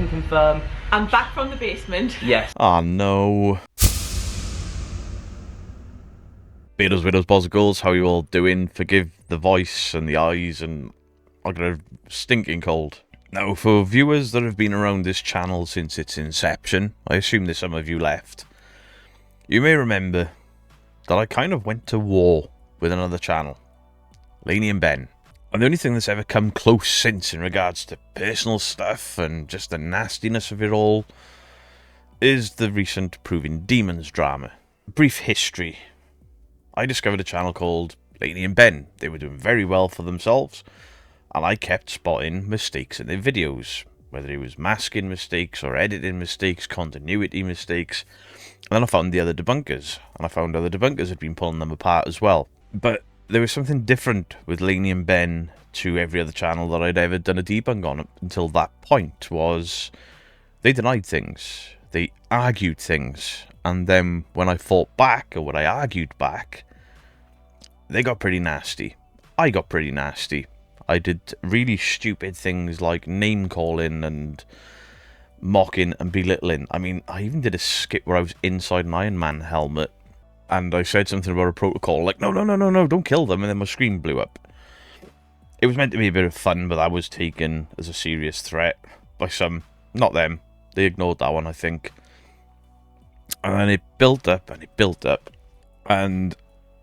can confirm. I'm back from the basement. Yes. Oh no. Beatles, widows, boys, and girls, how you all doing? Forgive the voice and the eyes, and I got a stinking cold. Now, for viewers that have been around this channel since its inception, I assume there's some of you left, you may remember that I kind of went to war with another channel, Lainey and Ben. And the only thing that's ever come close since in regards to personal stuff and just the nastiness of it all is the recent Proving Demons drama. Brief history. I discovered a channel called Lainey and Ben. They were doing very well for themselves, and I kept spotting mistakes in their videos, whether it was masking mistakes or editing mistakes, continuity mistakes. And then I found the other debunkers, and I found other debunkers had been pulling them apart as well. But there was something different with Lainey and Ben to every other channel that I'd ever done a debunk on until that point, was they denied things, they argued things, and then when I fought back, or when I argued back, they got pretty nasty. I got pretty nasty. I did really stupid things like name-calling and mocking and belittling. I mean, I even did a skit where I was inside an Iron Man helmet, and I said something about a protocol, like, no, don't kill them, and then my screen blew up. It was meant to be a bit of fun, but that was taken as a serious threat by some. Not them. They ignored that one, I think. And then it built up, and it built up, and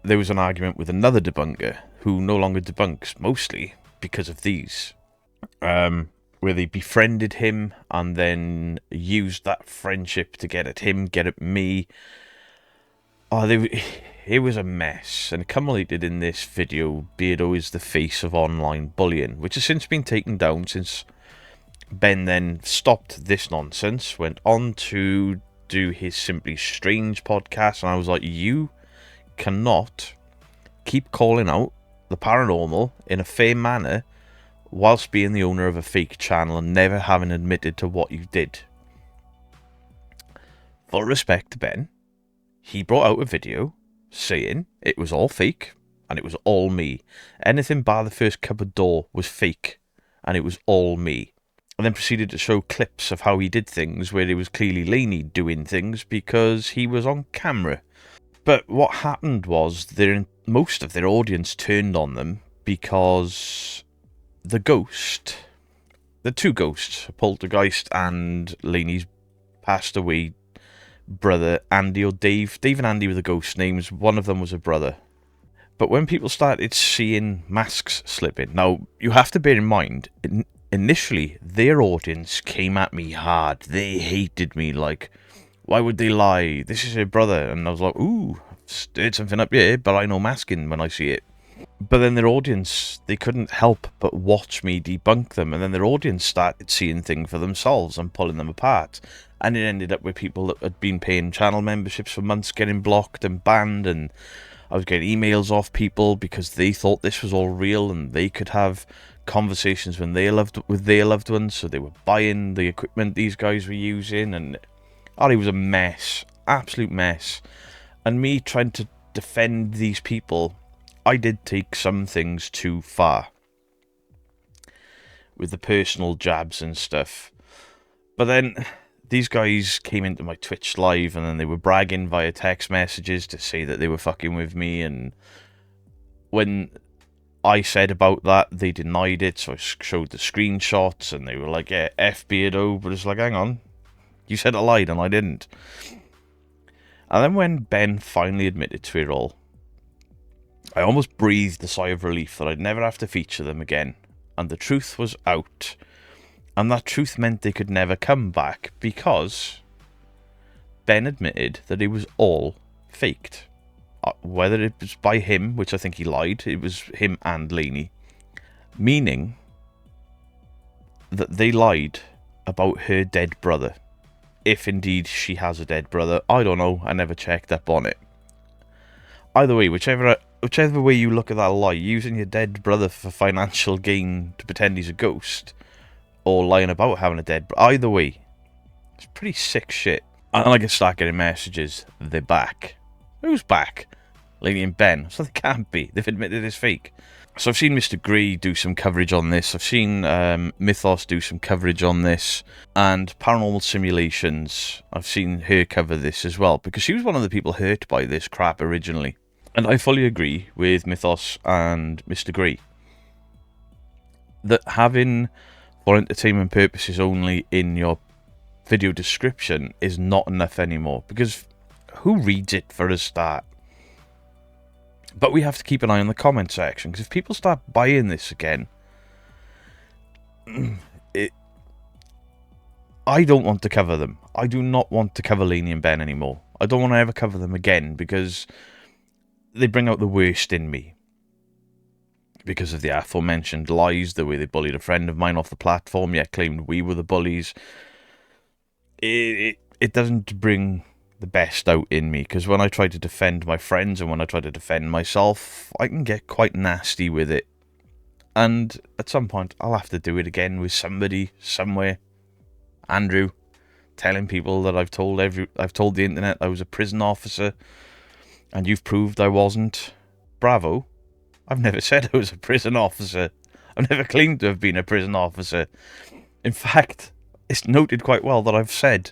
there was an argument with another debunker who no longer debunks, mostly because of these. Where they befriended him and then used that friendship to get at him, get at me. Oh, it was a mess, and it culminated in this video, Beardo is the face of online bullying, which has since been taken down since Ben then stopped this nonsense, went on to do his Simply Strange podcast, and I was like, you cannot keep calling out the paranormal in a fair manner whilst being the owner of a fake channel and never having admitted to what you did. Full respect to Ben, he brought out a video saying it was all fake and it was all me. Anything bar the first cupboard door was fake and it was all me. And then proceeded to show clips of how he did things where it was clearly Lainey doing things because he was on camera. But what happened was most of their audience turned on them because the two ghosts, Poltergeist and Lainey's passed away brother, Andy or Dave. Dave and Andy were the ghost names. One of them was a brother. But when people started seeing masks slipping, now you have to bear in mind, initially, their audience came at me hard. They hated me, like, why would they lie? This is her brother. And I was like, ooh, I've stirred something up here, but I know masking when I see it. But then their audience, they couldn't help but watch me debunk them. And then their audience started seeing things for themselves and pulling them apart. And it ended up with people that had been paying channel memberships for months getting blocked and banned. And I was getting emails off people because they thought this was all real and they could have conversations with their loved ones, so they were buying the equipment these guys were using, and it was a mess, absolute mess. And me trying to defend these people, I did take some things too far with the personal jabs and stuff. But then these guys came into my Twitch live and then they were bragging via text messages to say that they were fucking with me, and when I said about that, they denied it, so I showed the screenshots, and they were like, yeah, F Beardo, but it's like, hang on, you said I lied, and I didn't. And then when Ben finally admitted to it all, I almost breathed a sigh of relief that I'd never have to feature them again, and the truth was out, and that truth meant they could never come back, because Ben admitted that it was all faked. Whether it was by him, which I think he lied, it was him and Lainey. Meaning that they lied about her dead brother. If indeed she has a dead brother. I don't know, I never checked up on it. Either way, whichever way you look at that lie, using your dead brother for financial gain to pretend he's a ghost, or lying about having a dead brother, either way, it's pretty sick shit. And I can start getting messages, they're back. Who's back? Lainey and Ben. So they can't be. They've admitted it's fake. So I've seen Mr. Gree do some coverage on this. I've seen Mythos do some coverage on this. And Paranormal Simulations, I've seen her cover this as well. Because she was one of the people hurt by this crap originally. And I fully agree with Mythos and Mr. Gree that having for entertainment purposes only in your video description is not enough anymore. Because who reads it for a start? But we have to keep an eye on the comment section, because if people start buying this again, I don't want to cover them. I do not want to cover Lainey and Ben anymore. I don't want to ever cover them again, because they bring out the worst in me. Because of the aforementioned lies, the way they bullied a friend of mine off the platform, yet claimed we were the bullies. It doesn't bring the best out in me, because when I try to defend my friends and when I try to defend myself, I can get quite nasty with it. And at some point, I'll have to do it again with somebody, somewhere. Andrew, telling people that I've told the internet I was a prison officer, and you've proved I wasn't. Bravo. I've never said I was a prison officer. I've never claimed to have been a prison officer. In fact, it's noted quite well that I've said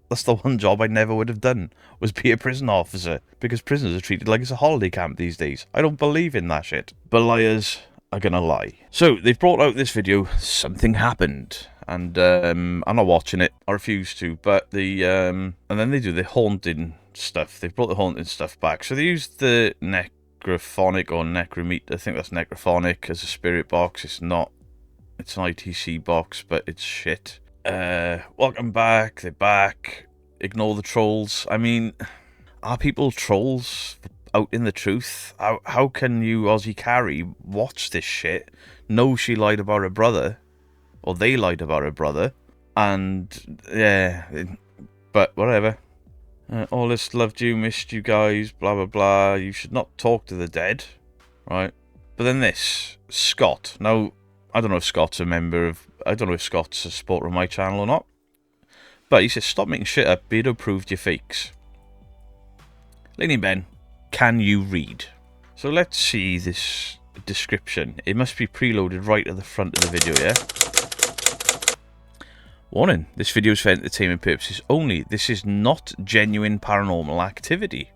that's the one job I never would have done, was be a prison officer, because prisoners are treated like it's a holiday camp these days. I don't believe in that shit. But liars are gonna lie. So, they've brought out this video, Something Happened, and I'm not watching it, I refuse to, but and then they do the haunting stuff. They've brought the haunting stuff back. So they used the necrophonic or necrometer, I think that's necrophonic, as a spirit box. It's not, it's an ITC box, but it's shit. Welcome back, they're back. Ignore the trolls. I mean, are people trolls out in the truth? How can you, Aussie Carrie, watch this shit, know she lied about her brother, or they lied about her brother, and yeah, but whatever. All this loved you, missed you guys, blah blah blah. You should not talk to the dead, right? But then this, Scott. Now, I don't know if Scott's a member of, I don't know if Scott's a supporter of my channel or not. But he says, stop making shit up, Beardo proved your fakes. Lainey and Ben, can you read? So let's see this description. It must be preloaded right at the front of the video, yeah? Warning, this video is for entertainment purposes only. This is not genuine paranormal activity.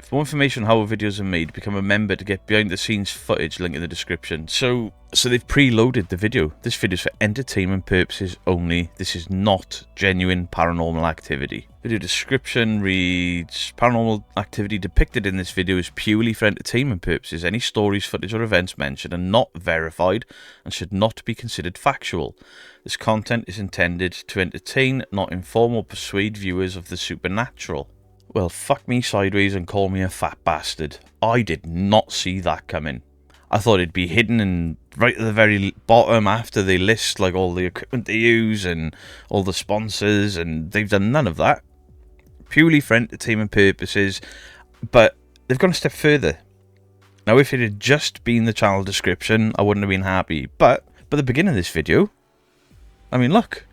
For more information on how our videos are made, become a member to get behind the scenes footage, link in the description. So they've preloaded the video. This video is for entertainment purposes only. This is not genuine paranormal activity. Video description reads, paranormal activity depicted in this video is purely for entertainment purposes. Any stories, footage or events mentioned are not verified and should not be considered factual. This content is intended to entertain, not inform or persuade viewers of the supernatural. Well, fuck me sideways and call me a fat bastard. I did not see that coming. I thought it'd be hidden and right at the very bottom after they list like all the equipment they use and all the sponsors, and they've done none of that. Purely for entertainment purposes, but they've gone a step further. Now, if it had just been the channel description, I wouldn't have been happy. But the beginning of this video, I mean, look.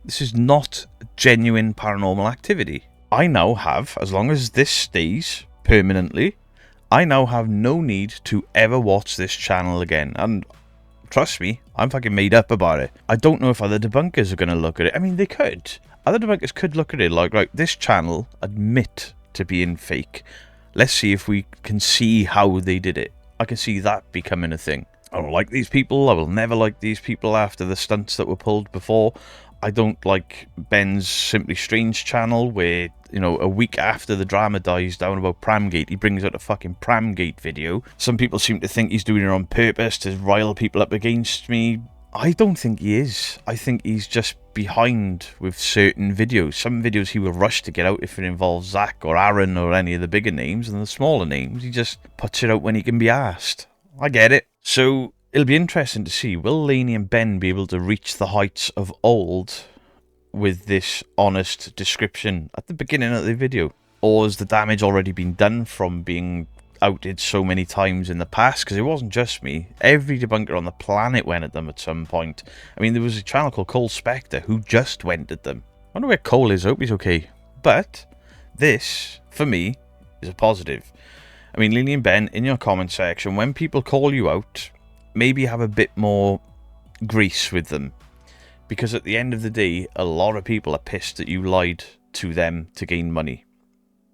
This is not genuine paranormal activity. I now have, as long as this stays permanently, I now have no need to ever watch this channel again. And trust me, I'm fucking made up about it. I don't know if other debunkers are going to look at it. I mean, they could. Other debunkers could look at it like, right, this channel admit to being fake. Let's see if we can see how they did it. I can see that becoming a thing. I don't like these people. I will never like these people after the stunts that were pulled before. I don't like Ben's Simply Strange channel where, you know, a week after the drama dies down about Pramgate, he brings out a fucking Pramgate video. Some people seem to think he's doing it on purpose to rile people up against me. I don't think he is. I think he's just behind with certain videos. Some videos he will rush to get out if it involves Zach or Aaron or any of the bigger names, and the smaller names, he just puts it out when he can be asked. I get it. So it'll be interesting to see, will Lainey and Ben be able to reach the heights of old with this honest description at the beginning of the video? Or has the damage already been done from being outed so many times in the past? Because it wasn't just me. Every debunker on the planet went at them at some point. I mean, there was a channel called Cole Spectre who just went at them. I wonder where Cole is. I hope he's okay. But this, for me, is a positive. I mean, Lainey and Ben, in your comment section, when people call you out, maybe have a bit more grease with them. Because at the end of the day, a lot of people are pissed that you lied to them to gain money.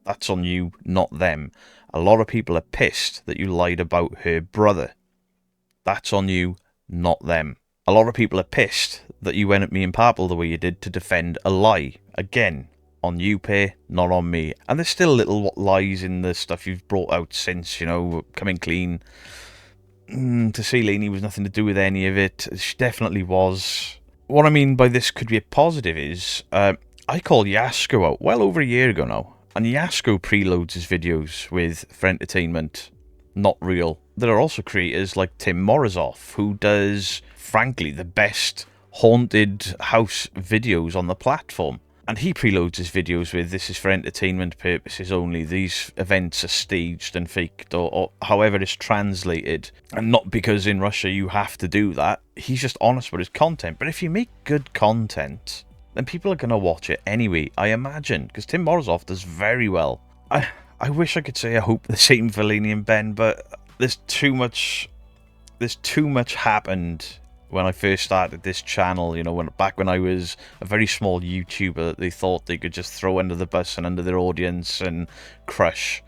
That's on you, not them. A lot of people are pissed that you lied about her brother. That's on you, not them. A lot of people are pissed that you went at me and Purple the way you did to defend a lie. Again, on you, pair, not on me. And there's still little lies in the stuff you've brought out since, you know, coming clean. To say Lainey was nothing to do with any of it, she definitely was. What I mean by this could be a positive is, I called Yasko out well over a year ago now. And Yasko preloads his videos with, for entertainment, not real. There are also creators like Tim Morozov, who does, frankly, the best haunted house videos on the platform. And he preloads his videos with, this is for entertainment purposes only, these events are staged and faked, or however it's translated. And not because in Russia you have to do that, he's just honest with his content. But if you make good content, then people are going to watch it anyway, I imagine, because Tim Morozov does very well. I wish I could say I hope the same for Lainey and Ben, but there's too much happened when I first started this channel, you know, back when I was a very small YouTuber that they thought they could just throw under the bus and under their audience and crush.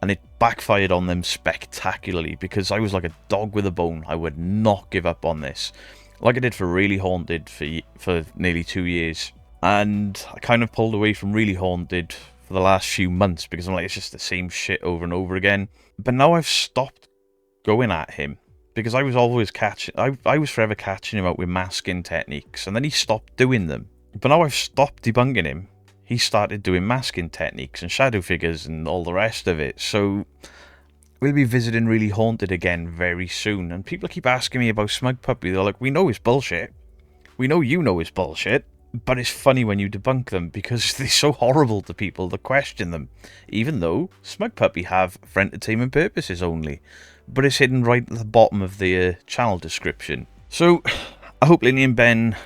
And it backfired on them spectacularly because I was like a dog with a bone. I would not give up on this. Like I did for Really Haunted for nearly 2 years. And I kind of pulled away from Really Haunted for the last few months because I'm like, it's just the same shit over and over again. But now I've stopped going at him because I was always I was forever catching him out with masking techniques, and then he stopped doing them. But now I've stopped debunking him. He started doing masking techniques and shadow figures and all the rest of it. So we'll be visiting Really Haunted again very soon. And people keep asking me about Smug Puppy. They're like, we know it's bullshit. We know you know it's bullshit. But it's funny when you debunk them because they're so horrible to people that question them. Even though Smug Puppy have for entertainment purposes only. But it's hidden right at the bottom of the channel description. So I hope Lainey and Ben,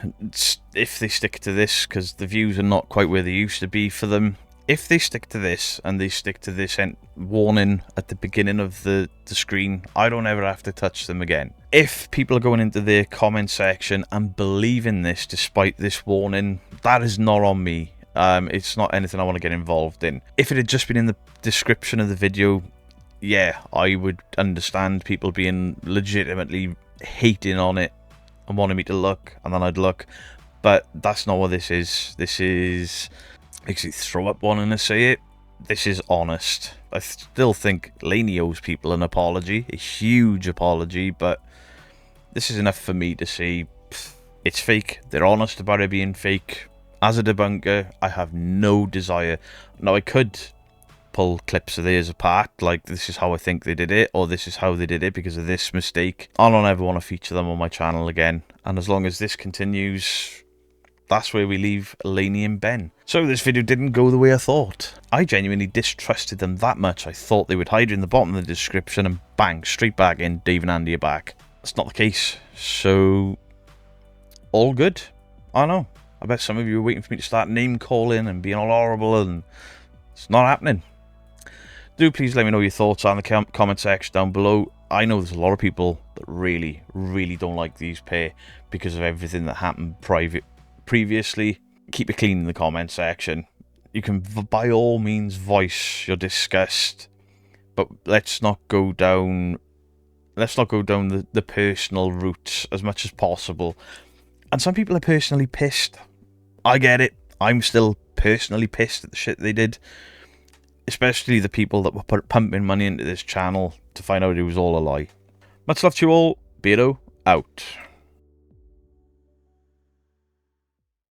if they stick to this, because the views are not quite where they used to be for them. If they stick to this, and they stick to this warning at the beginning of the screen, I don't ever have to touch them again. If people are going into their comment section and believing this despite this warning, that is not on me. It's not anything I want to get involved in. If it had just been in the description of the video, yeah, I would understand people being legitimately hating on it and wanting me to look, and then I'd look. But that's not what this is. This is... makes you throw up wanting to say it. This is honest. I still think Lainey owes people an apology, a huge apology, but this is enough for me to say it's fake. They're honest about it being fake. As a debunker, I have no desire. Now, I could pull clips of theirs apart, like this is how I think they did it, or this is how they did it because of this mistake. I don't ever want to feature them on my channel again, and as long as this continues, that's where we leave Lainey and Ben. So this video didn't go the way I thought. I genuinely distrusted them that much. I thought they would hide in the bottom of the description and bang, straight back in, Dave and Andy are back. That's not the case. So, all good. I know. I bet some of you are waiting for me to start name calling and being all horrible, and it's not happening. Do please let me know your thoughts on the comment section down below. I know there's a lot of people that really, really don't like these pair because of everything that happened previously. Keep it clean in the comment section. You can by all means voice your disgust, but let's not go down the personal route as much as possible. And some people are personally pissed. I get it. I'm still personally pissed at the shit they did, especially the people that were pumping money into this channel to find out it was all a lie. Much love to you all. Beardo out.